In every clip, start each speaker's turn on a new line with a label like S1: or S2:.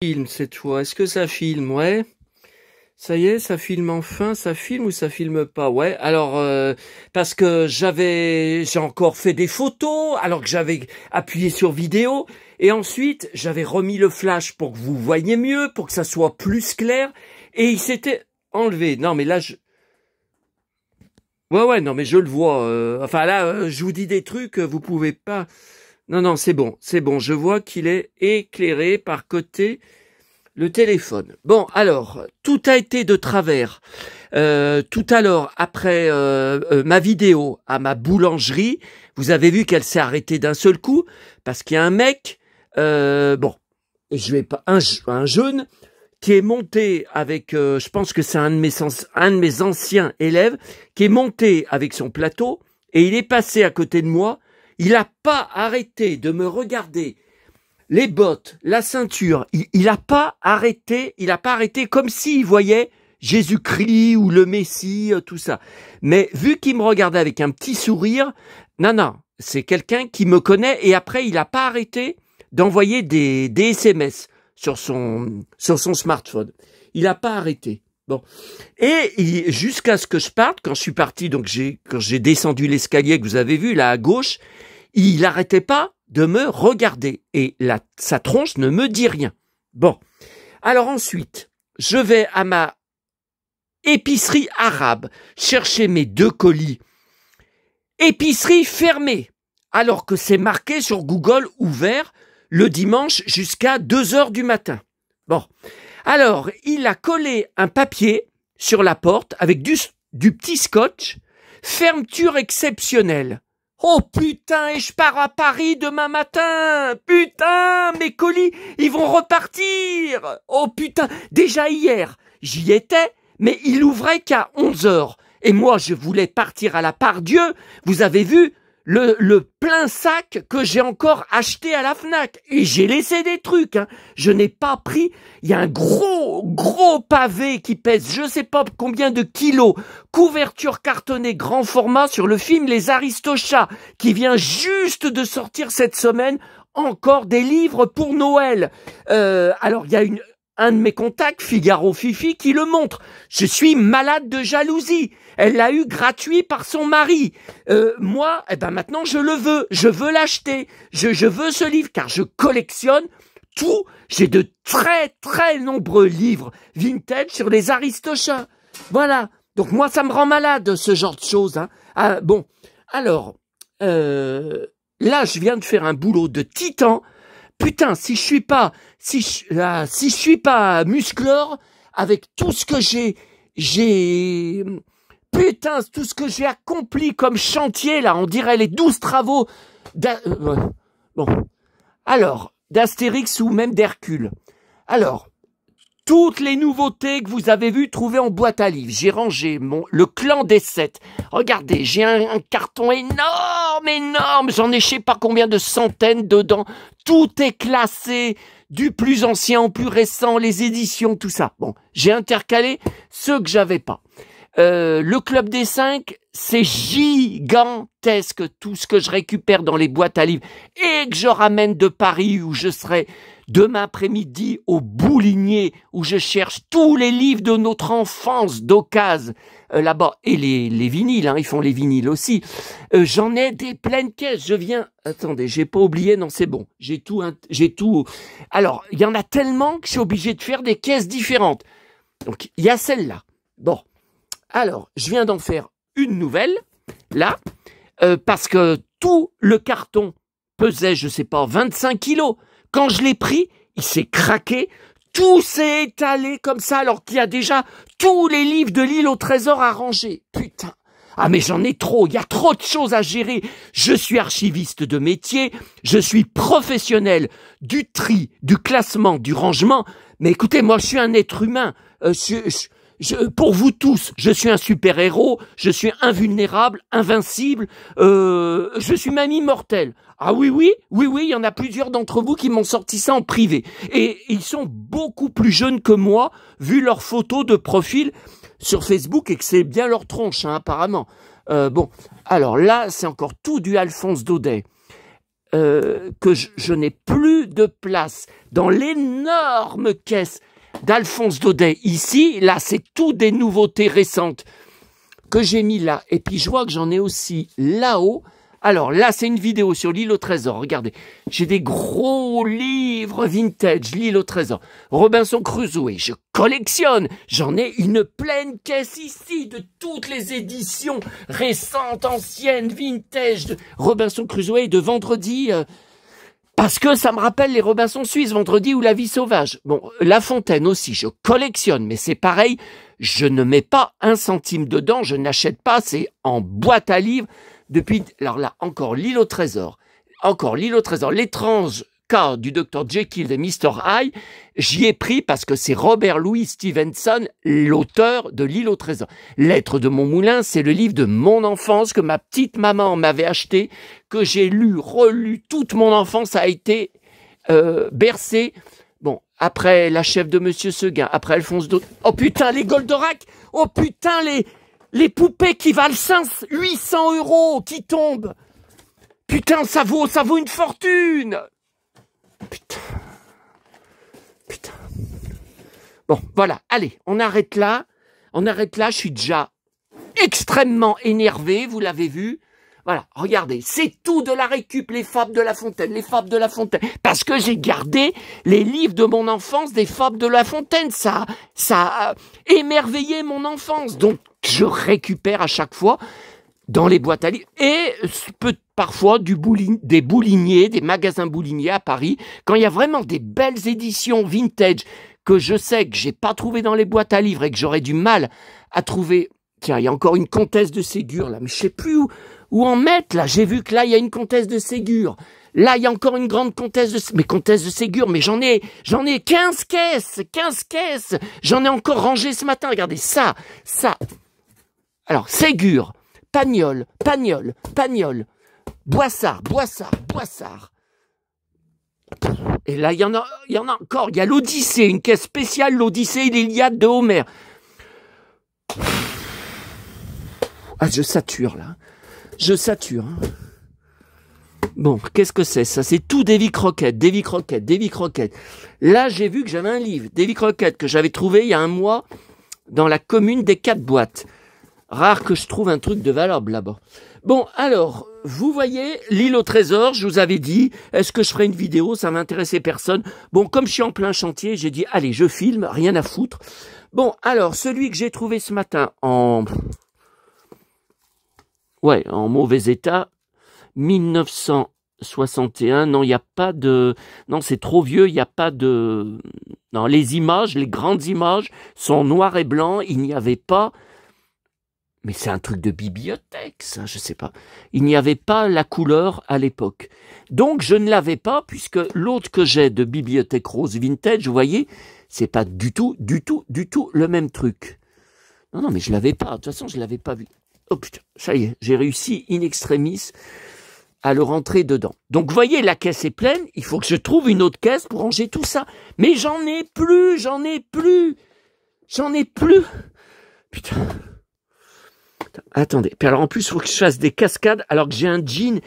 S1: Filme cette fois. Est-ce que ça filme? Ouais. Ça y est, ça filme enfin. Ça filme ou ça filme pas? Ouais. Alors, parce que j'ai encore fait des photos alors que j'avais appuyé sur vidéo et ensuite j'avais remis le flash pour que vous voyiez mieux, pour que ça soit plus clair et il s'était enlevé. Non mais là ouais, non mais je le vois. Enfin là, je vous dis des trucs, vous pouvez pas. Non, c'est bon, je vois qu'il est éclairé par côté le téléphone. Bon, alors, tout a été de travers. Tout à l'heure, après ma vidéo à ma boulangerie, vous avez vu qu'elle s'est arrêtée d'un seul coup, parce qu'il y a un mec, bon, je vais pas, un jeune, qui est monté avec, je pense que c'est un de mes anciens élèves, qui est monté avec son plateau, et il est passé à côté de moi. Il n'a pas arrêté de me regarder les bottes, la ceinture. Il n'a pas arrêté comme s'il voyait Jésus-Christ ou le Messie, tout ça. Mais vu qu'il me regardait avec un petit sourire, non, c'est quelqu'un qui me connaît et après il n'a pas arrêté d'envoyer des SMS sur son smartphone. Il n'a pas arrêté. Bon. Et jusqu'à ce que je parte, quand je suis parti, donc quand j'ai descendu l'escalier que vous avez vu là à gauche, il n'arrêtait pas de me regarder et sa tronche ne me dit rien. Bon, alors ensuite, je vais à ma épicerie arabe chercher mes 2 colis. Épicerie fermée, alors que c'est marqué sur Google ouvert le dimanche jusqu'à 2 heures du matin. Bon, alors il a collé un papier sur la porte avec du petit scotch, fermeture exceptionnelle. Oh putain, et je pars à Paris demain matin. Putain, mes colis, ils vont repartir. Oh putain, déjà hier, j'y étais, mais il ouvrait qu'à 11 heures. Et moi, je voulais partir à la Part-Dieu. Vous avez vu le plein sac que j'ai encore acheté à la Fnac. Et j'ai laissé des trucs, hein. Je n'ai pas pris. Il y a un gros pavé qui pèse je sais pas combien de kilos. Couverture cartonnée grand format sur le film Les Aristochats qui vient juste de sortir cette semaine. Encore des livres pour Noël. Alors, il y a un de mes contacts, Figaro Fifi, qui le montre. Je suis malade de jalousie. Elle l'a eu gratuit par son mari. Moi, maintenant, je le veux. Je veux l'acheter. Je veux ce livre, car je collectionne tout. J'ai de très nombreux livres vintage sur les Aristochats. Voilà. Donc, moi, ça me rend malade, ce genre de choses. Hein. Bon. Alors, là, je viens de faire un boulot de titan. Putain, si je suis pas musclore, avec tout ce que putain, tout ce que j'ai accompli comme chantier, là, on dirait les 12 travaux bon. Alors, d'Astérix ou même d'Hercule. Alors, toutes les nouveautés que vous avez vues trouvées en boîte à livres. J'ai rangé le clan des 7. Regardez, j'ai un carton énorme. J'en ai je sais pas combien de centaines dedans. Tout est classé du plus ancien au plus récent, les éditions, tout ça. Bon, j'ai intercalé ceux que j'avais pas. Le club des 5, c'est gigantesque tout ce que je récupère dans les boîtes à livres et que je ramène de Paris où je serai demain après-midi au Boulinier où je cherche tous les livres de notre enfance d'occasion là-bas et les vinyles, hein, ils font les vinyles aussi. J'en ai des pleines caisses. Attendez, j'ai pas oublié, non c'est bon, j'ai tout. Alors il y en a tellement que je suis obligé de faire des caisses différentes. Donc il y a celle-là. Bon. Alors, je viens d'en faire une nouvelle, là, parce que tout le carton pesait, je sais pas, 25 kilos. Quand je l'ai pris, il s'est craqué, tout s'est étalé comme ça, alors qu'il y a déjà tous les livres de l'île au trésor à ranger. Putain. Ah mais j'en ai trop, il y a trop de choses à gérer. Je suis archiviste de métier, je suis professionnel du tri, du classement, du rangement. Mais écoutez, moi je suis un être humain, pour vous tous, je suis un super-héros, je suis invulnérable, invincible, je suis même immortel. Ah oui, il y en a plusieurs d'entre vous qui m'ont sorti ça en privé. Et ils sont beaucoup plus jeunes que moi, vu leurs photos de profil sur Facebook, et que c'est bien leur tronche, hein, apparemment. Bon, alors là, c'est encore tout du Alphonse Daudet. que je n'ai plus de place dans l'énorme caisse d'Alphonse Daudet ici. Là, c'est tout des nouveautés récentes que j'ai mis là. Et puis, je vois que j'en ai aussi là-haut. Alors là, c'est une vidéo sur l'île au trésor. Regardez, j'ai des gros livres vintage, l'île au trésor. Robinson Crusoe, je collectionne. J'en ai une pleine caisse ici de toutes les éditions récentes, anciennes, vintage de Robinson Crusoe et de Vendredi. Parce que ça me rappelle les Robinson suisses, Vendredi ou La vie sauvage. Bon, La Fontaine aussi, je collectionne, mais c'est pareil. Je ne mets pas un centime dedans, je n'achète pas, c'est en boîte à livres. Depuis, alors là, encore l'île au trésor, l'étrange cas du Dr Jekyll et Mr Hyde, j'y ai pris parce que c'est Robert Louis Stevenson, l'auteur de l'île au trésor. Lettre de mon moulin, c'est le livre de mon enfance que ma petite maman m'avait acheté, que j'ai lu, relu, toute mon enfance a été bercée. Bon, après La chef de Monsieur Seguin, après Alphonse Daudet, oh putain, les Goldorak, oh putain, les poupées qui valent 800 € qui tombent. Putain, ça vaut une fortune. Putain. Bon, voilà. Allez, on arrête là. Je suis déjà extrêmement énervé, vous l'avez vu. Voilà, regardez, c'est tout de la récup, les fables de La Fontaine, parce que j'ai gardé les livres de mon enfance des fables de La Fontaine, ça a émerveillé mon enfance, donc je récupère à chaque fois dans les boîtes à livres, et parfois des bouliniers, des magasins bouliniers à Paris, quand il y a vraiment des belles éditions vintage que je sais que j'ai pas trouvé dans les boîtes à livres et que j'aurais du mal à trouver. Tiens, il y a encore une comtesse de Ségur là, mais je sais plus où en mettre là. J'ai vu que là il y a une comtesse de Ségur. Là il y a encore une grande comtesse de Ségur, mais j'en ai 15 caisses. J'en ai encore rangé ce matin. Regardez ça. Alors Ségur, Pagnol, Boissard. Et là il y en a encore. Il y a l'Odyssée, une caisse spéciale, l'Odyssée et l'Iliade de Homère. Ah, je sature, là. Bon, qu'est-ce que c'est, ça? C'est tout Davy Crockett. Là, j'ai vu que j'avais un livre, Davy Crockett, que j'avais trouvé il y a un mois dans la commune des 4 boîtes. Rare que je trouve un truc de valable là-bas. Bon, alors, vous voyez, l'île au trésor, je vous avais dit, est-ce que je ferai une vidéo? Ça m'intéressait personne. Bon, comme je suis en plein chantier, j'ai dit, allez, je filme, rien à foutre. Bon, alors, celui que j'ai trouvé ce matin en mauvais état, 1961, non, il n'y a pas de... Non, c'est trop vieux, il n'y a pas de... Non, les images, les grandes images sont noires et blancs, il n'y avait pas... Mais c'est un truc de bibliothèque, ça, je sais pas. Il n'y avait pas la couleur à l'époque. Donc, je ne l'avais pas, puisque l'autre que j'ai de Bibliothèque Rose Vintage, vous voyez, c'est pas du tout le même truc. Non, mais je l'avais pas. De toute façon, je l'avais pas vu. Oh putain, ça y est, j'ai réussi in extremis à le rentrer dedans. Donc, vous voyez, la caisse est pleine. Il faut que je trouve une autre caisse pour ranger tout ça. Mais j'en ai plus. Putain. Attendez. Puis alors, en plus, il faut que je fasse des cascades alors que j'ai un jean,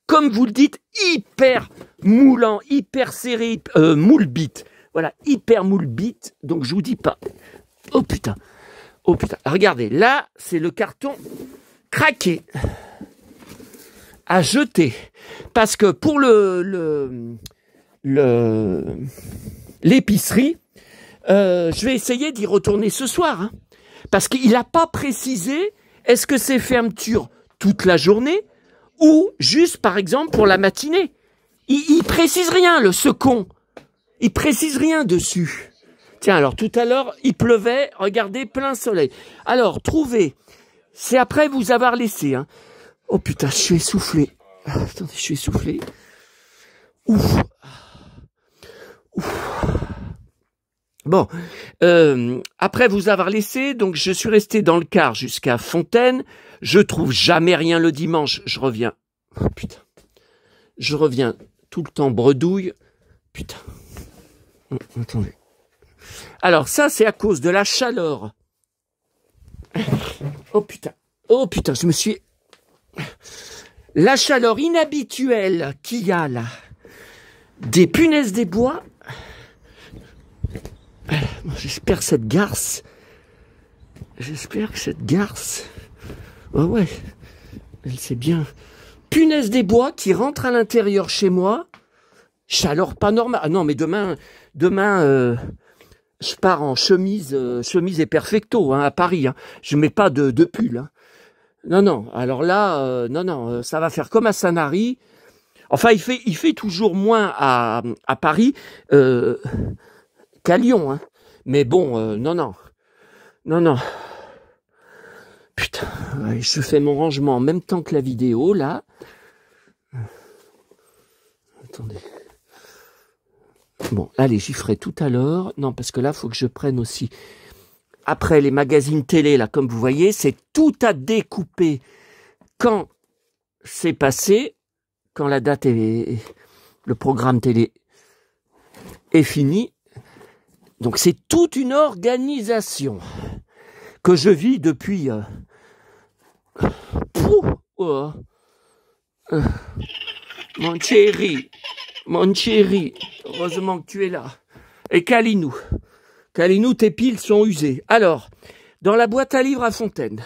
S1: comme vous le dites, hyper moulant, hyper serré, moule bite. Voilà, hyper moule bite. Donc, je vous dis pas. Oh putain. Regardez, là, c'est le carton craqué à jeter. Parce que pour l'épicerie, je vais essayer d'y retourner ce soir. Hein, parce qu'il n'a pas précisé, est-ce que c'est fermeture toute la journée ou juste, par exemple, pour la matinée. Il précise rien, ce con. Il précise rien dessus. Tiens, alors tout à l'heure, il pleuvait, regardez, plein soleil. Alors, trouvez, c'est après vous avoir laissé. Hein. Oh putain, je suis essoufflé. Attendez, je suis essoufflé. Ouf. Bon, après vous avoir laissé, donc je suis resté dans le car jusqu'à Fontaine. Je trouve jamais rien le dimanche. Je reviens. Oh putain. Je reviens tout le temps bredouille. Putain. Attendez. Alors ça, c'est à cause de la chaleur. Oh putain, je me suis... La chaleur inhabituelle qu'il y a là, des punaises des bois. J'espère que cette garce, oh ouais, elle sait bien. Punaises des bois qui rentrent à l'intérieur chez moi. Chaleur pas normale. Ah non, mais demain, je pars en chemise et perfecto hein, à Paris. Hein. Je mets pas de pull. Hein. Non. Alors là, ça va faire comme à Sanary. Enfin, il fait toujours moins à Paris qu'à Lyon. Hein. Mais bon, non. Putain, ouais, je fais mon rangement en même temps que la vidéo, là. Attendez. Bon, allez, j'y ferai tout à l'heure. Non, parce que là, il faut que je prenne aussi. Après, les magazines télé, là, comme vous voyez, c'est tout à découper quand c'est passé, quand la date est... Le programme télé est fini. Donc, c'est toute une organisation que je vis depuis... Mon chéri, heureusement que tu es là. Et Kalinou, tes piles sont usées. Alors, dans la boîte à livres à Fontaine,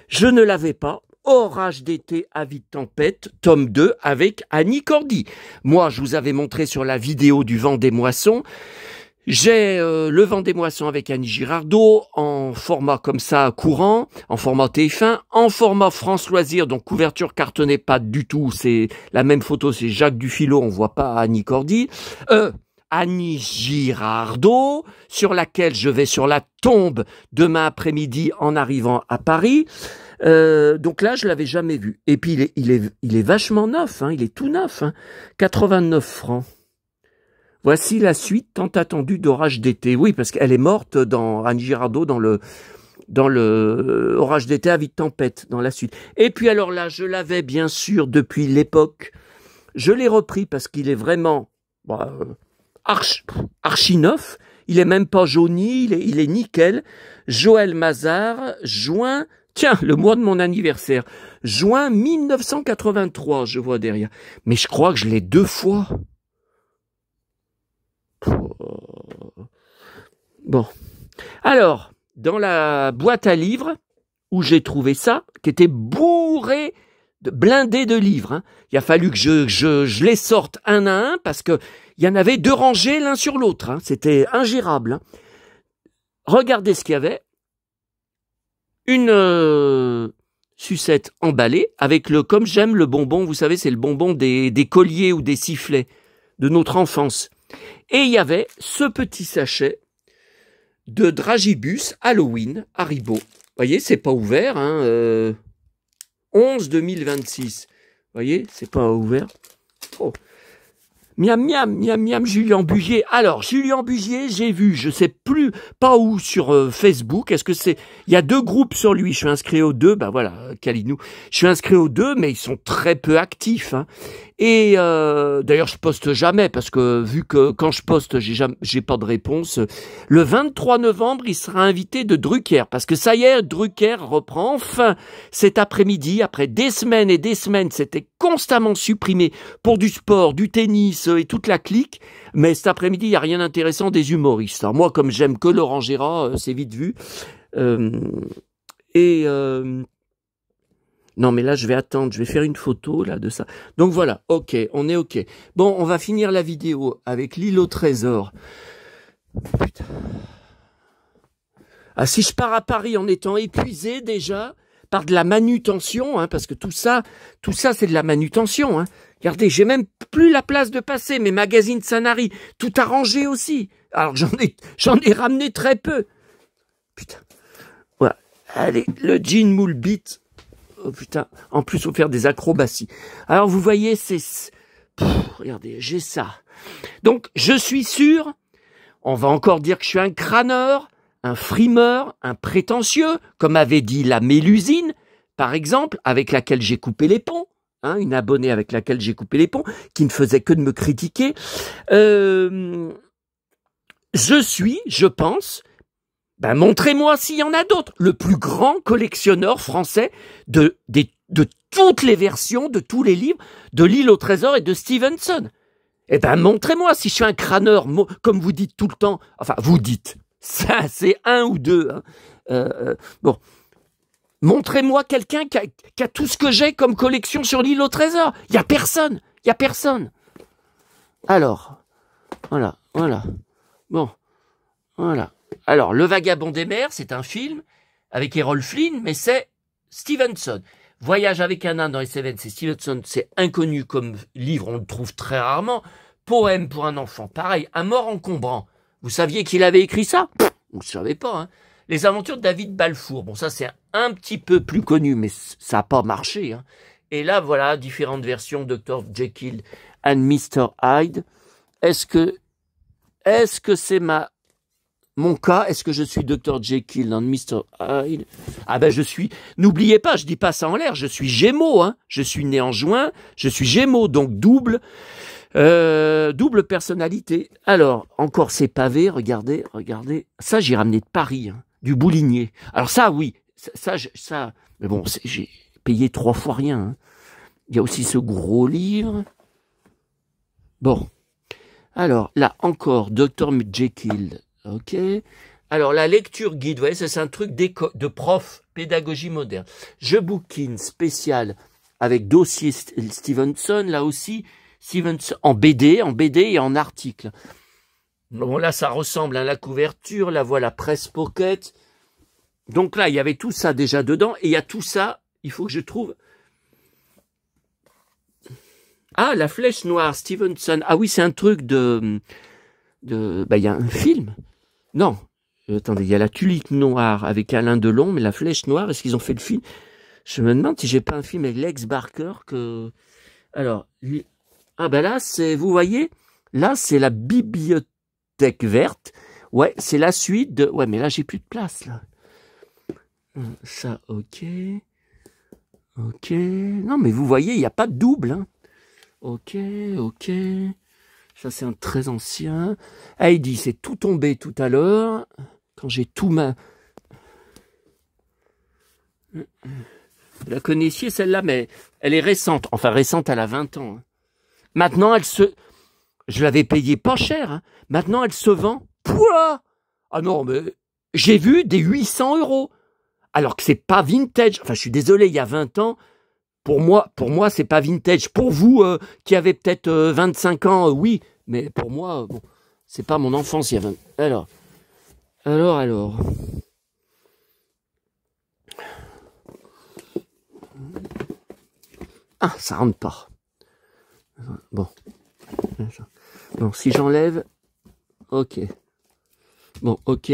S1: je ne l'avais pas. Orage d'été, avis de tempête, tome 2 avec Annie Cordy. Moi, je vous avais montré sur la vidéo du vent des moissons. J'ai le vent des moissons avec Annie Girardot en format comme ça courant, en format TF1, en format France Loisirs, donc couverture cartonnée pas du tout, c'est la même photo, c'est Jacques Dufilot, on voit pas Annie Cordy. Annie Girardot, sur laquelle je vais sur la tombe demain après-midi en arrivant à Paris. Donc là, je l'avais jamais vu. Et puis il est vachement neuf, hein, il est tout neuf, hein, 89 francs. Voici la suite tant attendue d'Orage d'été. Oui, parce qu'elle est morte dans Annie Girardot dans le Orage d'été, avis de tempête, dans la suite. Et puis alors là, je l'avais bien sûr depuis l'époque. Je l'ai repris parce qu'il est vraiment archi neuf. Il est même pas jauni, il est nickel. Joël Mazar, juin, tiens, le mois de mon anniversaire. Juin 1983, je vois derrière. Mais je crois que je l'ai 2 fois. Bon, alors, dans la boîte à livres, où j'ai trouvé ça, qui était bourré, blindé de livres, hein. Il a fallu que je les sorte un à un, parce que il y en avait 2 rangés l'un sur l'autre, hein. C'était ingérable. Hein. Regardez ce qu'il y avait. Une sucette emballée, avec comme j'aime le bonbon, vous savez, c'est le bonbon des colliers ou des sifflets de notre enfance. Et il y avait ce petit sachet de Dragibus Halloween Haribo. Vous voyez, c'est pas ouvert. Hein, 11-2026. Vous voyez, c'est pas ouvert. Oh. Miam, Julien Bugier. Alors, Julien Bugier, j'ai vu, je sais plus, pas où, sur Facebook. Est-ce que c'est... Il y a 2 groupes sur lui. Je suis inscrit aux 2. Ben voilà, Kalinou. Je suis inscrit aux 2, mais ils sont très peu actifs. Hein. Et d'ailleurs, je poste jamais, parce que vu que quand je poste, j'ai pas de réponse. Le 23 novembre, il sera invité de Drucker, parce que ça y est, Drucker reprend enfin cet après-midi, après des semaines et des semaines, c'était constamment supprimé pour du sport, du tennis et toute la clique. Mais cet après-midi, il n'y a rien d'intéressant des humoristes. Alors moi, comme j'aime que Laurent Gérard, c'est vite vu. Non, mais là, je vais attendre, je vais faire une photo, là, de ça. Donc voilà, ok, on est ok. Bon, on va finir la vidéo avec l'île au trésor. Putain. Ah, si je pars à Paris en étant épuisé, déjà, par de la manutention, hein, parce que tout ça, c'est de la manutention, hein. Regardez, j'ai même plus la place de passer, mes magazines Sanary, tout arrangé aussi. Alors, j'en ai ramené très peu. Putain. Voilà. Allez, le jean moule bit. Oh putain, en plus, il faut faire des acrobaties. Alors, vous voyez, regardez, j'ai ça. Donc, je suis sûr, on va encore dire que je suis un crâneur, un frimeur, un prétentieux, comme avait dit la Mélusine, par exemple, avec laquelle j'ai coupé les ponts, hein, une abonnée avec laquelle j'ai coupé les ponts, qui ne faisait que de me critiquer. Je suis, je pense... montrez-moi s'il y en a d'autres. Le plus grand collectionneur français de toutes les versions de tous les livres de l'île au trésor et de Stevenson. Eh ben, montrez-moi si je suis un crâneur, comme vous dites tout le temps. Enfin, vous dites. Ça, c'est un ou deux. Hein. Bon. Montrez-moi quelqu'un qui a tout ce que j'ai comme collection sur l'île au trésor. Il n'y a personne. Il n'y a personne. Alors, voilà. Bon, voilà. Alors, Le Vagabond des mers, c'est un film avec Errol Flynn, mais c'est Stevenson. Voyage avec un nain dans les Cévennes, c'est Stevenson, c'est inconnu comme livre, on le trouve très rarement. Poème pour un enfant, pareil, Un mort encombrant. Vous saviez qu'il avait écrit ça? Vous ne savez pas, hein. Les aventures de David Balfour, bon ça c'est un petit peu plus connu, mais ça n'a pas marché. Hein. Et là voilà, différentes versions, Dr. Jekyll and Mr. Hyde. Est-ce que c'est mon cas? Est-ce que je suis Dr. Jekyll and Mr. Hyde? Ah ben je suis, n'oubliez pas, je dis pas ça en l'air, je suis Gémeaux, hein. Je suis né en juin, je suis Gémeaux, donc double personnalité. Alors, encore ces pavés, regardez. Ça, j'ai ramené de Paris, hein, du Boulinier. Alors ça, oui, ça, mais bon, j'ai payé 3 fois rien. Hein. Il y a aussi ce gros livre. Bon. Alors, là, encore, Dr. Jekyll. Ok. Alors, la lecture guide, vous voyez, c'est un truc de prof, pédagogie moderne. Je bouquine spécial avec dossier Stevenson, là aussi, Stevenson en BD et en article. Bon, là, ça ressemble à la couverture, la voilà presse pocket. Donc là, il y avait tout ça déjà dedans, et il y a tout ça, il faut que je trouve... Ah, La Flèche Noire, Stevenson. Ah oui, c'est un truc il y a un film. Non, attendez, il y a La Tulipe Noire avec Alain Delon, mais La Flèche Noire, est-ce qu'ils ont fait le film? Je me demande si j'ai pas un film avec Lex Barker que... Alors, ah ben là, vous voyez, là, c'est la bibliothèque verte. Ouais, c'est la suite de... Ouais, mais là, j'ai plus de place, là. Ça, ok. Non, mais vous voyez, il n'y a pas de double, hein. Ok. Ça, c'est un très ancien. Heidi, c'est tout tombé tout à l'heure. Quand j'ai tout Vous la connaissiez, celle-là, mais elle est récente. Enfin, récente, elle a 20 ans. Hein. Maintenant, je l'avais payée pas cher. Hein. Maintenant, elle se vend. Pouah! Ah non, mais j'ai vu des 800 €. Alors que c'est pas vintage. Enfin, je suis désolé, il y a 20 ans... Pour moi, c'est pas vintage. Pour vous, qui avez peut-être 25 ans, oui. Mais pour moi, bon, c'est pas mon enfance. Il y a 20... Alors. Ah, ça rentre pas. Bon, si j'enlève... Ok. Bon, ok.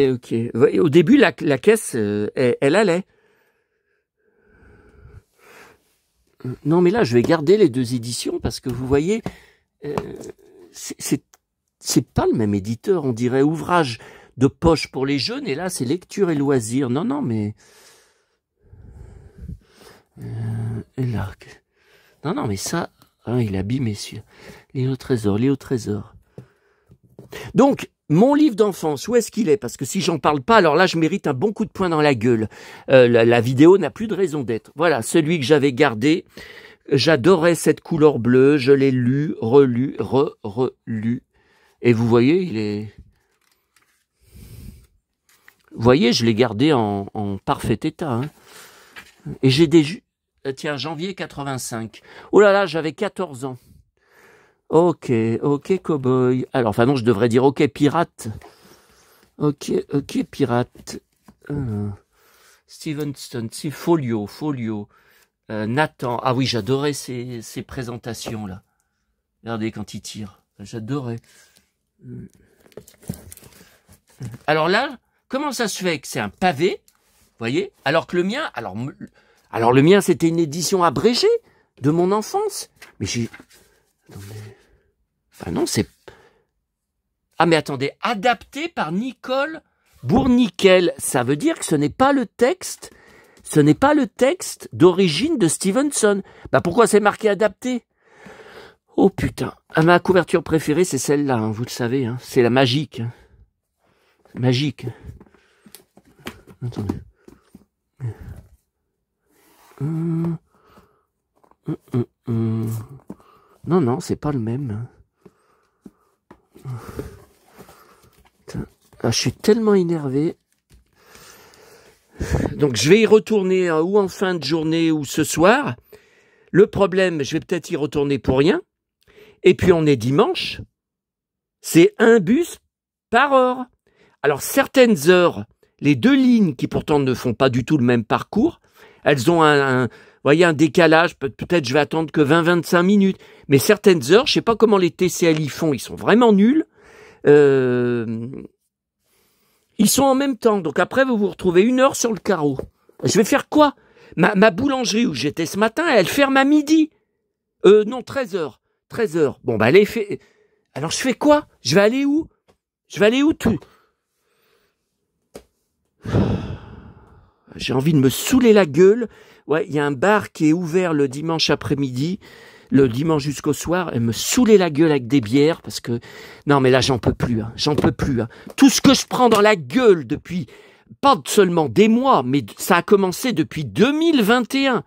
S1: Au début, la caisse, elle allait. Non, mais là, je vais garder les 2 éditions parce que vous voyez, c'est pas le même éditeur. On dirait ouvrage de poche pour les jeunes et là, c'est lecture et loisirs. Non, mais... et là... Non, mais ça... Hein, il abîme, messieurs. Léo Trésor. Donc, mon livre d'enfance, où est-ce qu'il est? Parce que si j'en parle pas, alors là, je mérite un bon coup de poing dans la gueule. La vidéo n'a plus de raison d'être. Voilà, celui que j'avais gardé. J'adorais cette couleur bleue. Je l'ai lu, relu, relu. Et vous voyez, il est... Vous voyez, je l'ai gardé en parfait état. Hein. Et j'ai tiens, janvier 85. Oh là là, j'avais 14 ans. Ok, cowboy. Alors, enfin non, je devrais dire ok, pirate. Ok, pirate. Stevenson, c'est Folio. Nathan. Ah oui, j'adorais ces présentations-là. Regardez quand il tire. J'adorais. Alors là, comment ça se fait que c'est un pavé, vous voyez, alors que le mien, alors le mien, c'était une édition abrégée de mon enfance. Mais j'ai... Enfin non, c'est... Ah mais attendez, adapté par Nicole Bourniquel. Ça veut dire que ce n'est pas le texte d'origine de Stevenson. Bah pourquoi c'est marqué adapté? Oh putain. Ah, ma couverture préférée, c'est celle-là, hein, vous le savez. Hein, c'est la magique. Hein. Magique. Attendez. Non, non, c'est pas le même. Ah, je suis tellement énervé. Donc je vais y retourner ou en fin de journée ou ce soir. Le problème, je vais peut-être y retourner pour rien. Et puis on est dimanche. C'est un bus par heure. Alors certaines heures, les deux lignes qui pourtant ne font pas du tout le même parcours, elles ont voyez, un décalage. Peut-être je vais attendre que 20-25 minutes. Mais certaines heures, je sais pas comment les TCL y font, ils sont vraiment nuls. Ils sont en même temps, donc après vous vous retrouvez 1 heure sur le carreau. Je vais faire quoi? Ma boulangerie où j'étais ce matin, elle ferme à midi. Non, 13 heures. 13 heures. Bon, bah, elle est fait. Alors je fais quoi? Je vais aller où? Je vais aller où tout? J'ai envie de me saouler la gueule. Ouais, il y a un bar qui est ouvert le dimanche après-midi, le dimanche jusqu'au soir, et me saouler la gueule avec des bières, parce que, non mais là j'en peux plus, j'en peux plus. Tout ce que je prends dans la gueule depuis, pas seulement des mois, mais ça a commencé depuis 2021,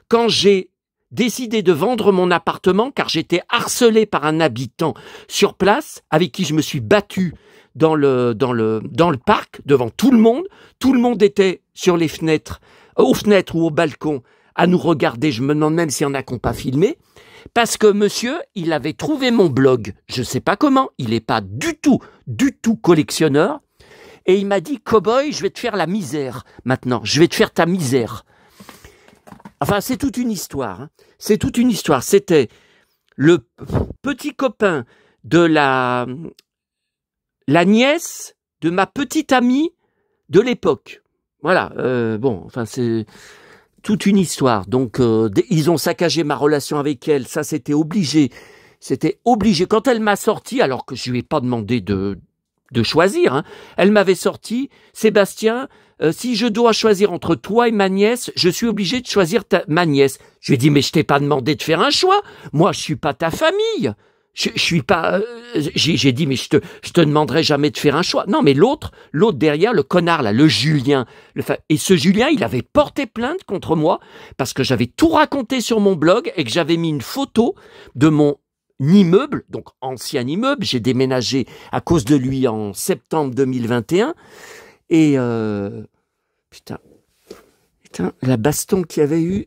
S1: quand j'ai décidé de vendre mon appartement, car j'étais harcelé par un habitant sur place, avec qui je me suis battu dans le parc, devant tout le monde était sur les fenêtres, aux fenêtres ou au balcon, à nous regarder. Je me demande même s'il y en a qui n'ont pas filmé, parce que monsieur, il avait trouvé mon blog, je sais pas comment, il n'est pas du tout collectionneur, et il m'a dit, Cowboy, je vais te faire la misère maintenant, je vais te faire ta misère. Enfin, c'est toute une histoire, c'est toute une histoire. C'était le petit copain de la nièce de ma petite amie de l'époque. Voilà, bon, enfin c'est toute une histoire. Donc, ils ont saccagé ma relation avec elle. Ça, c'était obligé. C'était obligé. Quand elle m'a sorti, alors que je lui ai pas demandé de choisir, elle m'avait sorti, Sébastien, si je dois choisir entre toi et ma nièce, je suis obligé de choisir ma nièce. Je lui ai dit, mais je t'ai pas demandé de faire un choix. Moi, je suis pas ta famille. Je suis pas. J'ai dit, mais je te demanderai jamais de faire un choix. Non, mais l'autre derrière, le connard là, le Julien. Et ce Julien, il avait porté plainte contre moi parce que j'avais tout raconté sur mon blog et que j'avais mis une photo de mon immeuble, donc ancien immeuble. J'ai déménagé à cause de lui en septembre 2021. Et putain, la baston qu'il y avait eu.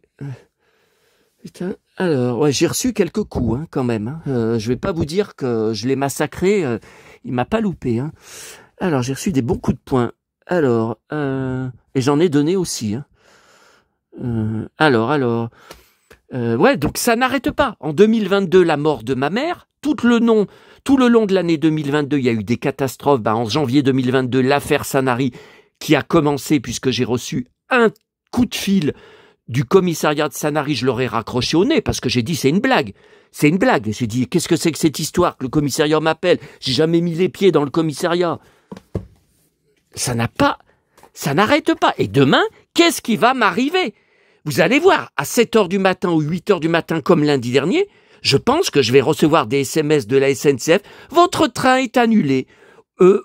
S1: Putain. Alors, ouais, j'ai reçu quelques coups, quand même. Je vais pas vous dire que je l'ai massacré. Il m'a pas loupé. Alors, j'ai reçu des bons coups de poing. Alors, et j'en ai donné aussi. Ouais, donc ça n'arrête pas. En 2022, la mort de ma mère. Tout le long de l'année 2022, il y a eu des catastrophes. En janvier 2022, l'affaire Sanary qui a commencé puisque j'ai reçu un coup de fil du commissariat de Sanary. Je leur ai raccroché au nez parce que j'ai dit c'est une blague. C'est une blague. J'ai dit qu'est-ce que c'est que cette histoire que le commissariat m'appelle? J'ai jamais mis les pieds dans le commissariat. Ça n'arrête pas. Et demain, qu'est-ce qui va m'arriver? Vous allez voir, à 7h du matin ou 8h du matin comme lundi dernier, je pense que je vais recevoir des SMS de la SNCF. Votre train est annulé.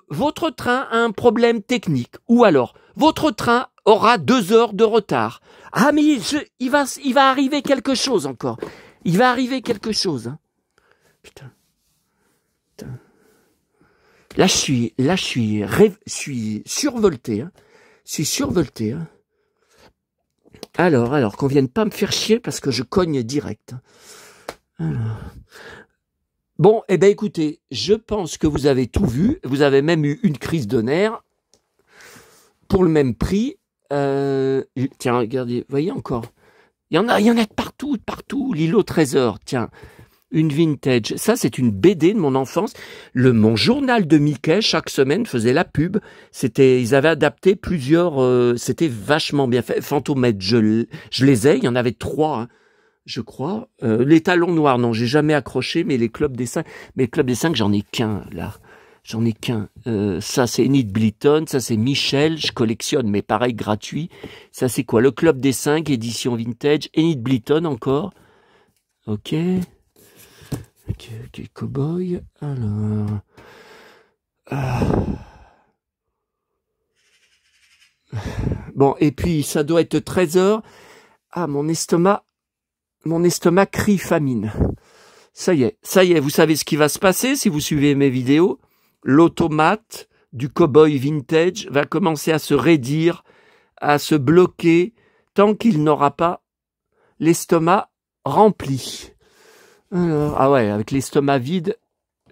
S1: Votre train a un problème technique. Ou alors, votre train aura 2 heures de retard. Ah, mais il va arriver quelque chose encore. Il va arriver quelque chose. Putain. Là, je suis survolté. Je suis survolté. Alors, qu'on vienne pas me faire chier parce que je cogne direct. Alors. Bon, eh ben écoutez, je pense que vous avez tout vu. Vous avez même eu une crise de nerfs pour le même prix. Tiens, regardez, voyez encore. Il y en a de partout. L'îlot Trésor, tiens, une vintage. Ça, c'est une BD de mon enfance. Mon journal de Mickey, chaque semaine, faisait la pub. Ils avaient adapté plusieurs, c'était vachement bien fait. Fantomètre, je les ai, il y en avait 3, je crois. Les talons noirs, non, j'ai jamais accroché, mais les clubs des 5, j'en ai qu'un, là. J'en ai qu'un. Ça, c'est Enid Blyton. Ça, c'est Michel. Je collectionne, mais pareil, gratuit. Ça, c'est quoi? Le Club des 5, édition vintage. Enid Blyton, encore. Ok, Cowboy. Alors. Bon, et puis, ça doit être 13h. Ah, mon estomac. mon estomac crie famine. Ça y est, vous savez ce qui va se passer si vous suivez mes vidéos. L'automate du cow-boy vintage va commencer à se raidir, à se bloquer, tant qu'il n'aura pas l'estomac rempli. Alors, ah ouais, avec l'estomac vide,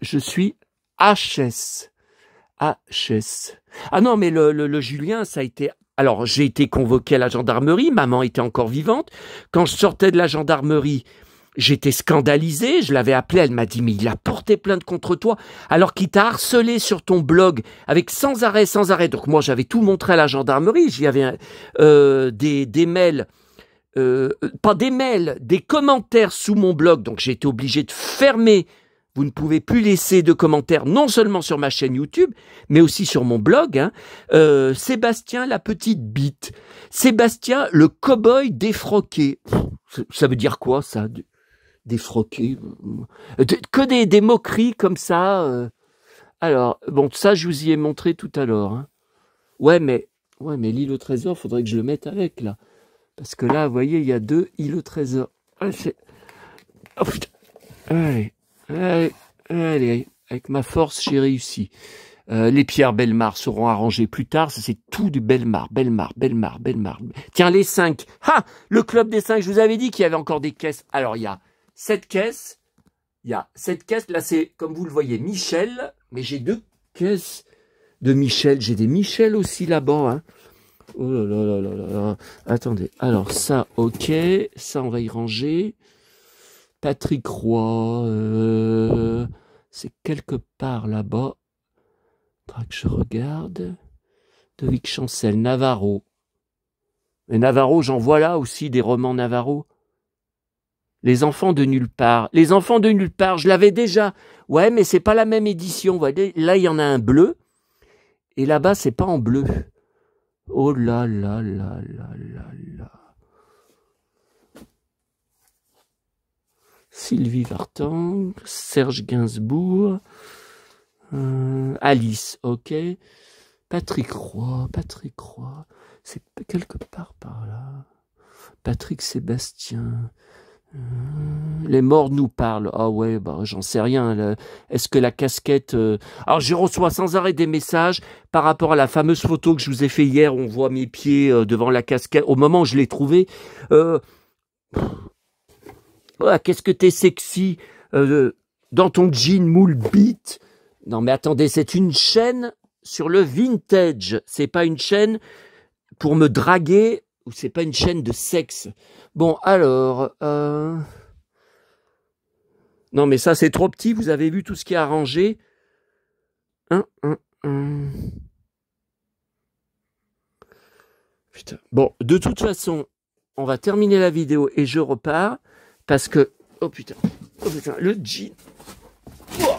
S1: je suis HS. HS. Ah non, mais le Julien, ça a été... Alors, j'ai été convoqué à la gendarmerie, maman était encore vivante. Quand je sortais de la gendarmerie, j'étais scandalisé, je l'avais appelé, elle m'a dit « Mais il a porté plainte contre toi alors qu'il t'a harcelé sur ton blog avec sans arrêt. » Donc moi, j'avais tout montré à la gendarmerie, j'y avais des mails, pas des mails, des commentaires sous mon blog. Donc j'ai été obligé de fermer. Vous ne pouvez plus laisser de commentaires, non seulement sur ma chaîne YouTube, mais aussi sur mon blog. Hein. Sébastien la petite bite. Sébastien le cow-boy défroqué. Ça veut dire quoi ça, défroqué? Que des moqueries comme ça. Alors, bon, ça je vous y ai montré tout à l'heure. Hein. Ouais, mais l'île au trésor, faudrait que je le mette avec là. Parce que là, vous voyez, il y a 2 îles au trésor. Ah, oh putain. Allez, avec ma force, j'ai réussi. Les pierres Bellemare seront arrangées plus tard. Ça, c'est tout du Bellemare. Tiens, les 5. Ah, le club des 5, je vous avais dit qu'il y avait encore des caisses. Alors, il y a cette caisse. Là, c'est, comme vous le voyez, Michel. Mais j'ai 2 caisses de Michel. J'ai des Michel aussi là-bas. Hein. Oh là. Attendez. Alors, ça, ok. Ça, on va y ranger. Patrick Roy, c'est quelque part là-bas. Faudra que je regarde. De Vic Chancel, Navarro. Et Navarro, j'en vois là aussi des romans Navarro. Les enfants de nulle part. Les enfants de nulle part, je l'avais déjà. Ouais, mais c'est pas la même édition. Là, il y en a un bleu. Et là-bas, c'est pas en bleu. Oh là. Sylvie Vartan, Serge Gainsbourg, Alice, ok. Patrick Roy, c'est quelque part par là. Patrick Sébastien, les morts nous parlent. Ah ouais, bah j'en sais rien. Est-ce que la casquette... Alors je reçois sans arrêt des messages par rapport à la fameuse photo que je vous ai fait hier, où on voit mes pieds devant la casquette. Au moment où je l'ai trouvée... Oh, qu'est-ce que t'es sexy dans ton jean moule beat. Non mais attendez, c'est une chaîne sur le vintage. C'est pas une chaîne pour me draguer ou c'est pas une chaîne de sexe. Bon alors... Non mais ça c'est trop petit, vous avez vu tout ce qui est arrangé. Putain. Bon, de toute façon, on va terminer la vidéo et je repars. Parce que... Oh putain, le jean. Oh.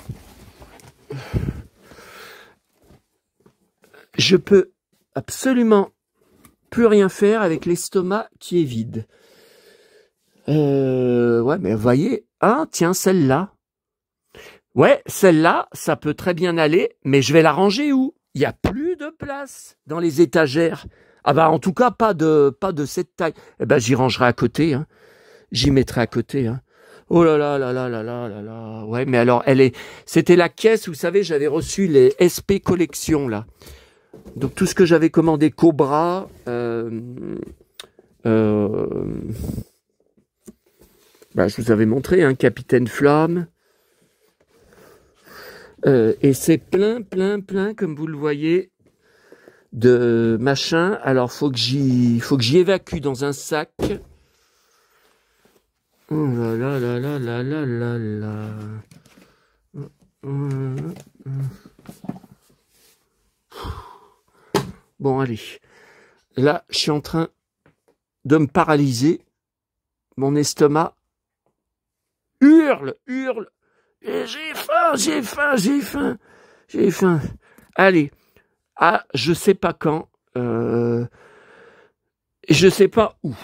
S1: Je peux absolument plus rien faire avec l'estomac qui est vide. Ouais, mais vous voyez... Ah, tiens, celle-là. Ouais, celle-là, ça peut très bien aller, mais je vais la ranger où? Il n'y a plus de place dans les étagères. Ah bah, en tout cas, pas de cette taille. Eh ben, j'y rangerai à côté, hein. J'y mettrai à côté, hein. Oh là là. Ouais, mais alors, c'était la caisse, vous savez, j'avais reçu les SP Collection, là. Donc, tout ce que j'avais commandé, Cobra, bah, je vous avais montré, hein, Capitaine Flamme. Et c'est plein, comme vous le voyez, de machin. Alors, faut que j'y évacue dans un sac. Oh là là. Bon, allez. Là, je suis en train de me paralyser. Mon estomac hurle. Et j'ai faim. Allez. Ah, je sais pas quand. Je sais pas où.